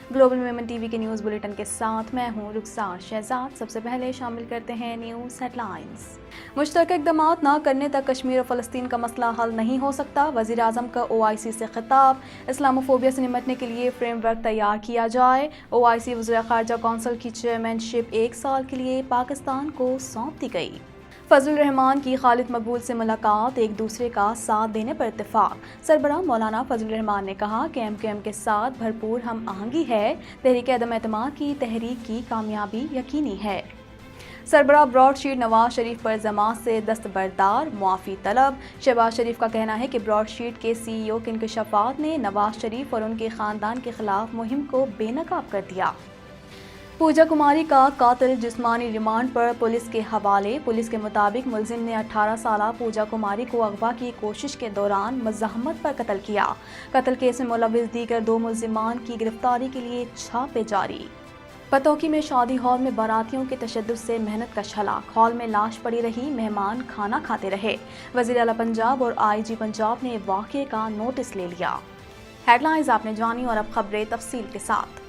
Global women TV के news bulletin के साथ मैं हूं रुखसार शहजाद। सबसे पहले शामिल करते हैं न्यूज़ हेडलाइंस। मुश्तरका इक़दामात न करने तक कश्मीर और फ़लस्तीन का मसला हल नहीं हो सकता। वज़ीर आज़म का OIC से खिताब। इस्लामोफोबिया से निपटने के लिए फ्रेमवर्क तैयार किया जाए। OIC वज़ीर ख़ारजा कौंसिल की चेयरमैनशिप 1 साल के लिए पाकिस्तान को सौंप दी गई। फजल रहमान की खालिद मकबूल से मुलाकात, एक दूसरे का साथ देने पर इत्तेफाक। सरबराह मौलाना फजल रहमान ने कहा कि MQM के साथ भरपूर हम आहंगी है। तहरीक अदम एतमाद की तहरीक की कामयाबी यकीनी है। सरबराह ब्रॉडशीट नवाज शरीफ पर जमात से दस्तबरदार, मुआफ़ी तलब। शहबाज शरीफ का कहना है कि ब्रॉडशीट के CEO के इंकशाफात ने नवाज शरीफ और उनके ख़ानदान के खिलाफ मुहिम को बेनकाब कर दिया। पूजा कुमारी का कातिल जिस्मानी रिमांड पर पुलिस के हवाले। पुलिस के मुताबिक मुलजिम ने 18 साला पूजा कुमारी को अगवा की कोशिश के दौरान मज़ाहमत पर कत्ल किया। कत्ल केस में मुलविस दीगर 2 मुलजिमान की गिरफ्तारी के लिए छापे जारी। पतौकी में शादी हॉल में बारातियों के तशद्दुद से मेहनत का हलाक। हॉल में लाश पड़ी रही, मेहमान खाना खाते रहे। वज़ीर आला पंजाब और IG पंजाब ने वाक़े का नोटिस ले लिया। हेडलाइंस आपने जानी और अब खबरें तफसील के साथ।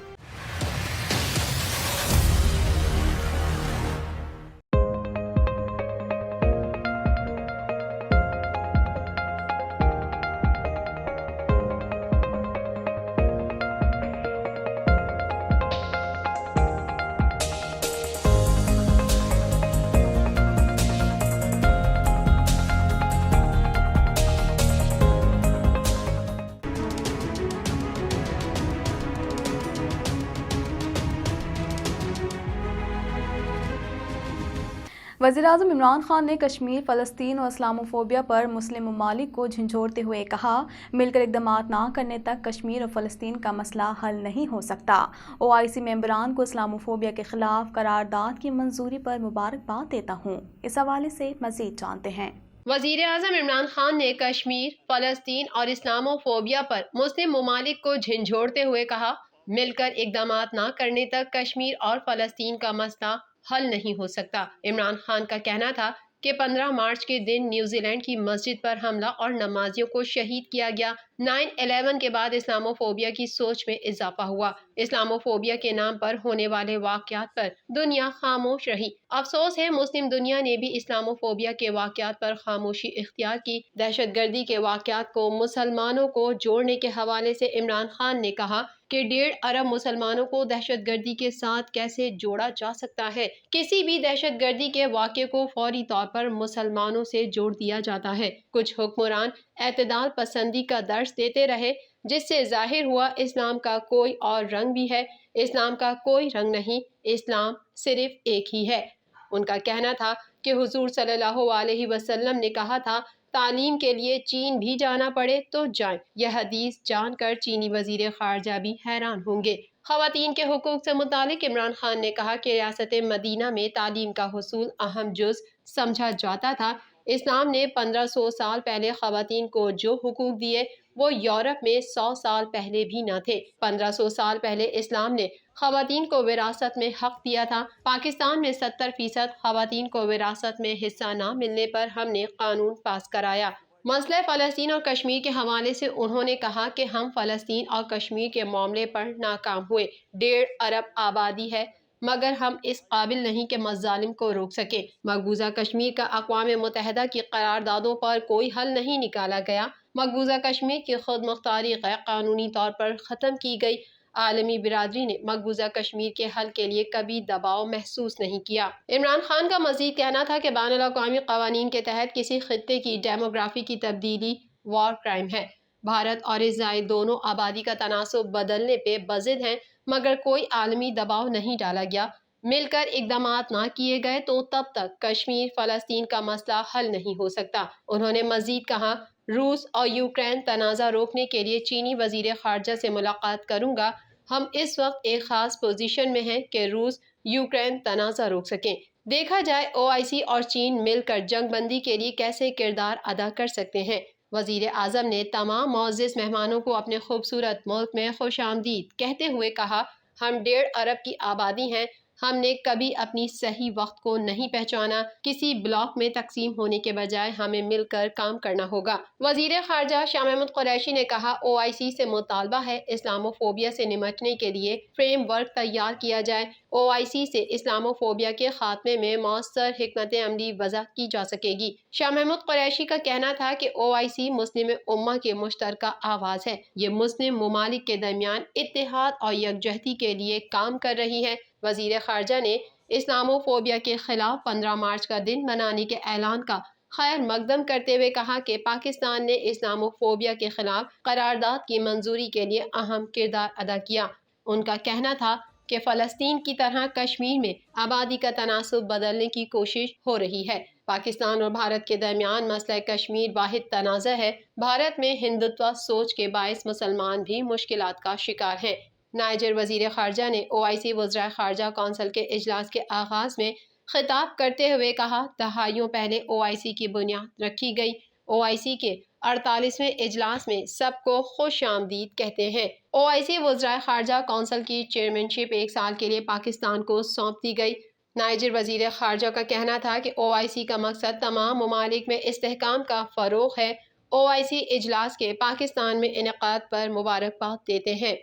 वज़ीर-ए-आज़म इमरान खान ने कश्मीर, फ़लस्तीन और इस्लामोफोबिया पर मुस्लिम ममालिक को झंझोड़ते हुए कहा, मिलकर इक़दामात ना करने तक कश्मीर और फ़लस्तीन का मसला हल नहीं हो सकता। OIC मेंबरान को इस्लामोफोबिया के खिलाफ करारदाद की मंजूरी पर मुबारकबाद देता हूँ। इस हवाले से मज़ीद जानते हैं। वज़ीर आज़म इमरान खान ने कश्मीर, फ़लस्तीन और इस्लामोफोबिया पर मुस्लिम ममालिक को झंझोड़ते हुए कहा, मिलकर इक़दामात ना करने तक कश्मीर और फ़लस्तीन का मसला हल नहीं हो सकता। इमरान खान का कहना था कि 15 मार्च के दिन न्यूजीलैंड की मस्जिद पर हमला और नमाजियों को शहीद किया गया। 9/11 के बाद इस्लामोफोबिया की सोच में इजाफा हुआ। इस्लामोफोबिया के नाम पर होने वाले वाक़यात पर दुनिया खामोश रही। अफसोस है मुस्लिम दुनिया ने भी इस्लामोफोबिया के वाक़यात पर खामोशी इख्तियार की। दहशतगर्दी के वाक़यात को मुसलमानों को जोड़ने के हवाले से इमरान खान ने कहा कि 1.5 अरब मुसलमानों को दहशतगर्दी के साथ कैसे जोड़ा जा सकता है। किसी भी दहशतगर्दी के वाक़े को फौरी तौर पर मुसलमानों से जोड़ दिया जाता है। कुछ हुक्मरान एतदाल पसंदी का दर्श देते रहे, जिससे जाहिर हुआ इस्लाम का कोई और रंग भी है। इस्लाम का कोई रंग नहीं, इस्लाम सिर्फ एक ही है। उनका कहना था कि हुजूर सल्लल्लाहु अलैहि वसल्लम ने कहा था, तालीम के लिए चीन भी जाना पड़े तो जाएं। यह हदीस जानकर चीनी वजीर खारजा भी हैरान होंगे। ख़वातीन के हुकूक से मुतालिक इमरान खान ने कहा कि रियासत मदीना में तालीम का हुसूल अहम जुज़ समझा जाता था। इस्लाम ने 1500 साल पहले ख़वातीन को जो हुकूक दिए वो यूरोप में 100 साल पहले भी न थे। 1500 साल पहले इस्लाम ने ख़वातीन को विरासत में हक दिया था। पाकिस्तान में 70% ख़वातीन को विरासत में हिस्सा न मिलने पर हमने कानून पास कराया। मसले फ़लस्तीन और कश्मीर के हवाले से उन्होंने कहा कि हम फ़लस्तीन और कश्मीर के मामले पर नाकाम हुए। 1.5 अरब आबादी है, मगर हम इस काबिल नहीं कि मज़ालिम को रोक सके। मकबूजा कश्मीर का अक़वाम मुत्तहिदा की करारदादों पर कोई हल नहीं निकाला गया। मकबूजा कश्मीर की खुद मुख्तारी गैर कानूनी तौर पर ख़त्म की गई। आलमी बिरादरी ने मकबूजा कश्मीर के हल के लिए कभी दबाव महसूस नहीं किया। इमरान खान का मजीद कहना था कि बैनुल-अक़वामी क़वानीन के तहत किसी खित्ते की डेमोग्राफी की तब्दीली वॉर क्राइम है। भारत और इज़राइल दोनों आबादी का तनासुब बदलने पे बज़िद हैं, मगर कोई आलमी दबाव नहीं डाला गया। मिलकर इक़दामात ना किए गए तो तब तक कश्मीर फ़लस्तीन का मसला हल नहीं हो सकता। उन्होंने मजीद कहा, रूस और यूक्रेन तनाज़ा रोकने के लिए चीनी वज़ीर ख़ारजा से मुलाकात करूँगा। हम इस वक्त एक ख़ास पोजीशन में हैं कि रूस यूक्रेन तनाज़ा रोक सकें। देखा जाए OIC और चीन मिलकर जंग बंदी के लिए कैसे किरदार अदा कर सकते हैं। वज़ीर आज़म ने तमाम मोअज़्ज़िज़ मेहमानों को अपने खूबसूरत मुल्क में खुशामदीद कहते हुए कहा, हम 1.5 अरब की आबादी हैं, ہم نے کبھی اپنی صحیح وقت کو نہیں پہچانا. کسی بلاک میں تقسیم ہونے کے بجائے ہمیں مل کر کام کرنا ہوگا. وزیر خارجہ شاہ محمود قریشی نے کہا OIC سے مطالبہ ہے اسلامو فوبیا سے نمٹنے کے لیے فریم ورک تیار کیا جائے. OIC سے اسلامو فوبیا کے خاتمے میں مؤثر حکمت عملی وضع کی جا سکے گی. شاہ محمود قریشی کا کہنا تھا کہ OIC مسلم امہ کے مشترکہ آواز ہے. یہ مسلم ممالک کے درمیان اتحاد اور یکجہتی کے لیے کام کر رہی ہے. وزیر خارجہ نے اسلامو فوبیا کے خلاف 15 مارچ کا دن منانے کے اعلان کا خیر مقدم کرتے ہوئے کہا کہ پاکستان نے اسلامو فوبیا کے خلاف قرارداد کی منظوری کے لیے اہم کردار ادا کیا. ان کا کہنا تھا کہ فلسطین کی طرح کشمیر میں آبادی کا تناسب بدلنے کی کوشش ہو رہی ہے. پاکستان اور بھارت کے درمیان مسئلہ کشمیر واحد تنازع ہے. بھارت میں ہندوتوا سوچ کے باعث مسلمان بھی مشکلات کا شکار ہیں. نائجر وزیر خارجہ نے OIC وزرائے خارجہ کونسل کے اجلاس کے آغاز میں خطاب کرتے ہوئے کہا دہائیوں پہلے OIC کی بنیاد رکھی گئی. OIC کے 48ویں اجلاس میں سب کو خوش آمدید کہتے ہیں. OIC وزرائے خارجہ کونسل کی چیئرمین شپ 1 سال کے لیے پاکستان کو سونپ دی گئی. نائجر وزیر خارجہ کا کہنا تھا کہ OIC کا مقصد تمام ممالک میں استحکام کا فروغ ہے. OIC اجلاس کے پاکستان میں انعقاد پر مبارکباد دیتے ہیں.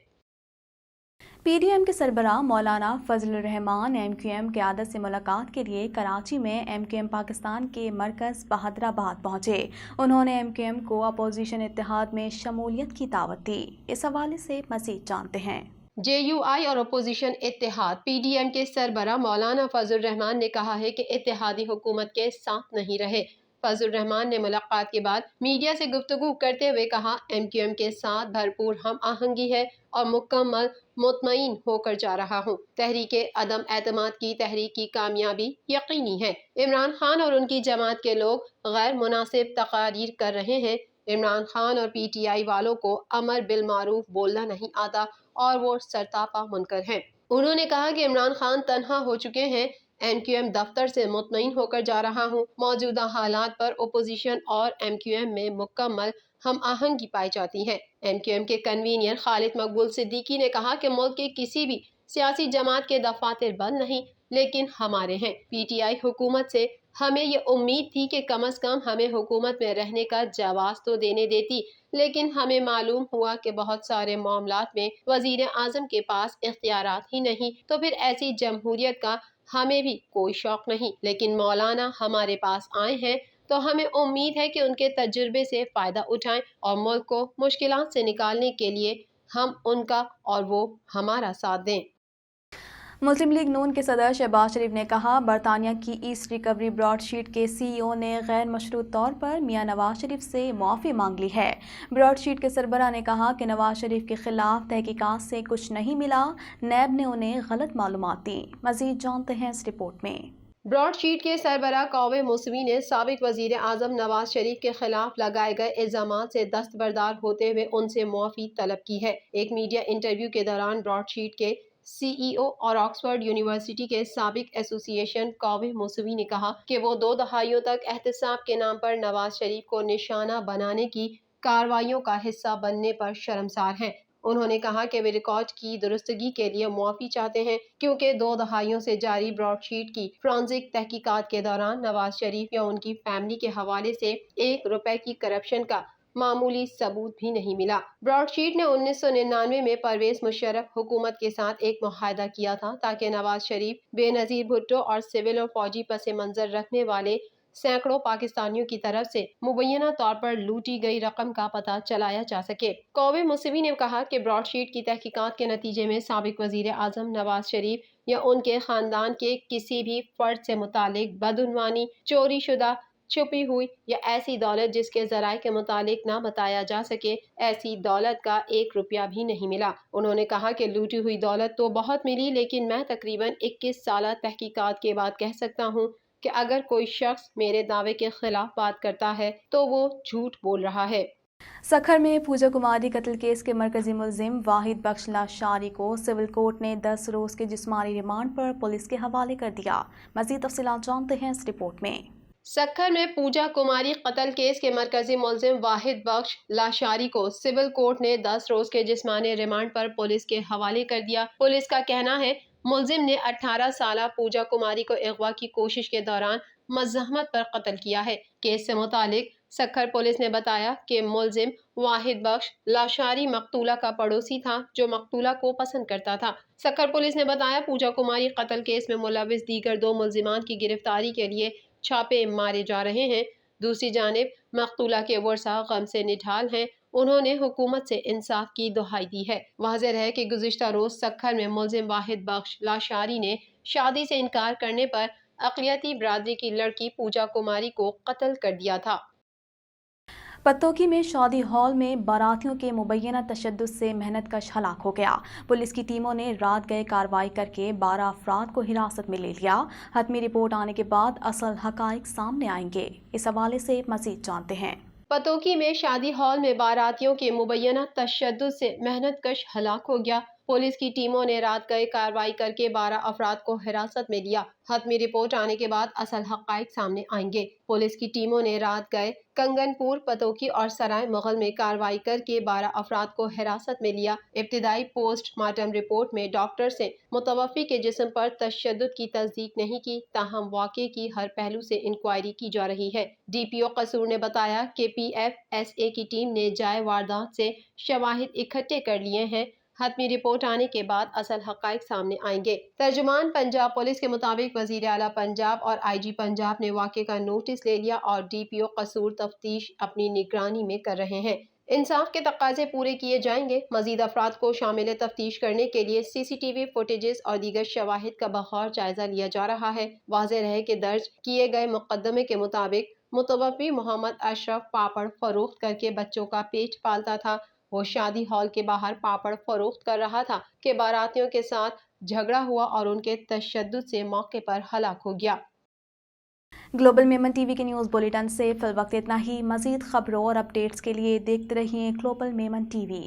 PDM کے سربراہ مولانا فضل الرحمان MQM قیادت سے ملاقات کے لیے کراچی میں MQM پاکستان کے مرکز بہادرآباد پہنچے. انہوں نے MQM کو اپوزیشن اتحاد میں شمولیت کی دعوت دی. اس حوالے سے مزید جانتے ہیں. JUI اور اپوزیشن اتحاد PDM کے سربراہ مولانا فضل الرحمان نے کہا ہے کہ اتحادی حکومت کے ساتھ نہیں رہے. فضل الرحمان نے ملاقات کے بعد میڈیا سے گفتگو کرتے ہوئے کہا MQM کے ساتھ بھرپور ہم آہنگی ہے اور مکمل مطمئن ہو کر جا رہا ہوں. تحریک عدم اعتماد کی تحریک کی کامیابی یقینی ہے. عمران خان اور ان کی جماعت کے لوگ غیر مناسب تقاریر کر رہے ہیں. عمران خان اور PTI والوں کو امر بالمعروف بولنا نہیں آتا اور وہ سرتاپا منکر ہیں. انہوں نے کہا کہ عمران خان تنہا ہو چکے ہیں. MQM دفتر سے مطمئن ہو کر جا رہا ہوں. موجودہ حالات پر اپوزیشن اور MQM میں مکمل ہم آہنگی پائی جاتی ہے. MQM کے کنوینر خالد مقبول صدیقی نے کہا کہ ملک کے کسی بھی سیاسی جماعت کے دفاتر بند نہیں لیکن ہمارے ہیں. PTI حکومت سے ہمیں یہ امید تھی کہ کم از کم ہمیں حکومت میں رہنے کا جواز تو دینے دیتی لیکن ہمیں معلوم ہوا کہ بہت سارے معاملات میں وزیر اعظم کے پاس اختیارات ہی نہیں تو پھر ایسی جمہوریت کا ہمیں بھی کوئی شوق نہیں. لیکن مولانا ہمارے پاس آئے ہیں تو ہمیں امید ہے کہ ان کے تجربے سے فائدہ اٹھائیں اور ملک کو مشکلات سے نکالنے کے لیے ہم ان کا اور وہ ہمارا ساتھ دیں. مسلم لیگ نون کے صدر شہباز شریف نے کہا برطانیہ کی ایسٹ ریکوری براڈ شیٹ کے CEO نے غیر مشروط طور پر میاں نواز شریف سے معافی مانگ لی ہے. براڈ شیٹ کے سربراہ نے کہا کہ نواز شریف کے خلاف تحقیقات سے کچھ نہیں ملا. نیب نے انہیں غلط معلومات دیں. مزید جانتے ہیں اس رپورٹ میں. براڈ شیٹ کے سربراہ قومی موسوی نے سابق وزیر اعظم نواز شریف کے خلاف لگائے گئے الزامات سے دستبردار ہوتے ہوئے ان سے معافی طلب کی ہے. ایک میڈیا انٹرویو کے دوران براڈ شیٹ کے CEO اور آکسفورڈ یونیورسٹی کے سابق ایسوسی ایشن قومی موسوی نے کہا کہ وہ 2 دہائیوں تک احتساب کے نام پر نواز شریف کو نشانہ بنانے کی کارروائیوں کا حصہ بننے پر شرمسار ہیں. انہوں نے کہا کہ وہ ریکارڈ کی درستگی کے لیے معافی چاہتے ہیں کیونکہ 2 دہائیوں سے جاری براڈ شیٹ کی فرانزک تحقیقات کے دوران نواز شریف یا ان کی فیملی کے حوالے سے 1 روپے کی کرپشن کا معمولی ثبوت بھی نہیں ملا. براڈ شیٹ نے 1999 میں پرویز مشرف حکومت کے ساتھ ایک معاہدہ کیا تھا تاکہ نواز شریف، بے نظیر بھٹو اور سول اور فوجی پس منظر رکھنے والے سینکڑوں پاکستانیوں کی طرف سے مبینہ طور پر لوٹی گئی رقم کا پتہ چلایا جا سکے. قومی موسوی نے کہا کہ براڈ شیٹ کی تحقیقات کے نتیجے میں سابق وزیر اعظم نواز شریف یا ان کے خاندان کے کسی بھی فرد سے متعلق بدعنوانی، چوری شدہ، چھپی ہوئی یا ایسی دولت جس کے ذرائع کے متعلق نہ بتایا جا سکے، ایسی دولت کا 1 روپیہ بھی نہیں ملا. انہوں نے کہا کہ لوٹی ہوئی دولت تو بہت ملی لیکن میں تقریباً 21 سالہ تحقیقات کے بعد کہہ سکتا ہوں کہ اگر کوئی شخص میرے دعوے کے خلاف بات کرتا ہے تو وہ جھوٹ بول رہا ہے. سکھر میں پوجا کماری قتل کیس کے مرکزی ملزم واحد بخش لاشاری کو سول کورٹ نے 10 روز کے جسمانی ریمانڈ پر پولیس کے حوالے کر دیا. مزید تفصیلات جانتے ہیں اس رپورٹ میں. سکھر میں پوجا کماری قتل کیس کے مرکزی ملزم واحد بخش لاشاری کو سول کورٹ نے 10 روز کے جسمانی ریمانڈ پر پولیس کے حوالے کر دیا. پولیس کا کہنا ہے मुलजिम ने 18 साल पूजा कुमारी को अगवा की कोशिश के दौरान मज़ाहमत पर कत्ल किया है। केस से मुतालिक सक्खर पुलिस ने बताया कि मुलजिम वाहिद बख्श लाशारी मकतूला का पड़ोसी था जो मकतूला को पसंद करता था। सक्खर पुलिस ने बताया पूजा कुमारी कत्ल केस में मुलविस दीगर 2 मुलजिमान की गिरफ्तारी के लिए छापे मारे जा रहे हैं। दूसरी जानिब मकतूला के वर्सा गम से निढाल हैं। उन्होंने हुकूमत से इंसाफ की दुहाई दी है। वाज़ेह है कि गुज़िश्ता रोज़ सक्खर में मुलजिम वाहिद बख्श लाशारी ने शादी से इनकार करने पर अक़लियती बरादरी की लड़की पूजा कुमारी को कत्ल कर दिया था। पत्तोकी में शादी हॉल में बारातियों के मुबैना तशद्दुद से मेहनतकश हलाक हो गया। पुलिस की टीमों ने रात गए कार्रवाई करके 12 अफराद को हिरासत में ले लिया। हतमी रिपोर्ट आने के बाद असल हकाइक सामने आएंगे। इस हवाले से मज़ीद जानते हैं। पतोकी में शादी हॉल में बारातियों के मुबैना तशद्दुद से मेहनतकश हलाक हो गया। पुलिस की टीमों ने रात गए कार्रवाई करके 12 अफराद को हिरासत में लिया। हतमी रिपोर्ट आने के बाद असल हक़ाइक़ सामने आएंगे। पुलिस की टीमों ने रात गए कंगनपुर, पतोकी और सराय मुगल में कार्रवाई करके 12 अफराद को हिरासत में लिया। इब्तिदाई पोस्टमार्टम रिपोर्ट में डॉक्टर से मुतवफ़ी के जिस्म पर तशद्दुद की तस्दीक नहीं की, ताहम वाक़े की हर पहलू से इंक्वायरी की जा रही है। DPO कसूर ने बताया कि PFSA की टीम ने जाए वारदात से शवाहिद इकट्ठे कर लिए हैं। हतमी रिपोर्ट आने के बाद असल हक़ाइक़ सामने आएंगे। तर्जुमान पंजाब पुलिस के मुताबिक वज़ीर आला पंजाब और IG पंजाब ने वाक़े का नोटिस ले लिया और DPO कसूर तफ्तीश अपनी निगरानी में कर रहे हैं। इंसाफ के तकाजे पूरे किए जाएंगे। मजीद अफराद को शामिल तफ्तीश करने के लिए CCTV फुटेजेस और दीगर शवाहिद का बगौर जायजा लिया जा रहा है। वाज़ेह रहे कि दर्ज किए गए मुकदमे के मुताबिक मुतवफ़ी मोहम्मद अशरफ पापड़ फरोख्त करके बच्चों का पेट पालता था। वो शादी हॉल के बाहर पापड़ फरोख्त कर रहा था कि बारातियों के साथ झगड़ा हुआ और उनके तशद्दुद से मौके पर हलाक हो गया। ग्लोबल मेमन TV के न्यूज़ बुलेटिन से फिल वक्त इतना ही। मज़ीद खबरों और अपडेट्स के लिए देखते रहिए ग्लोबल मेमन TV।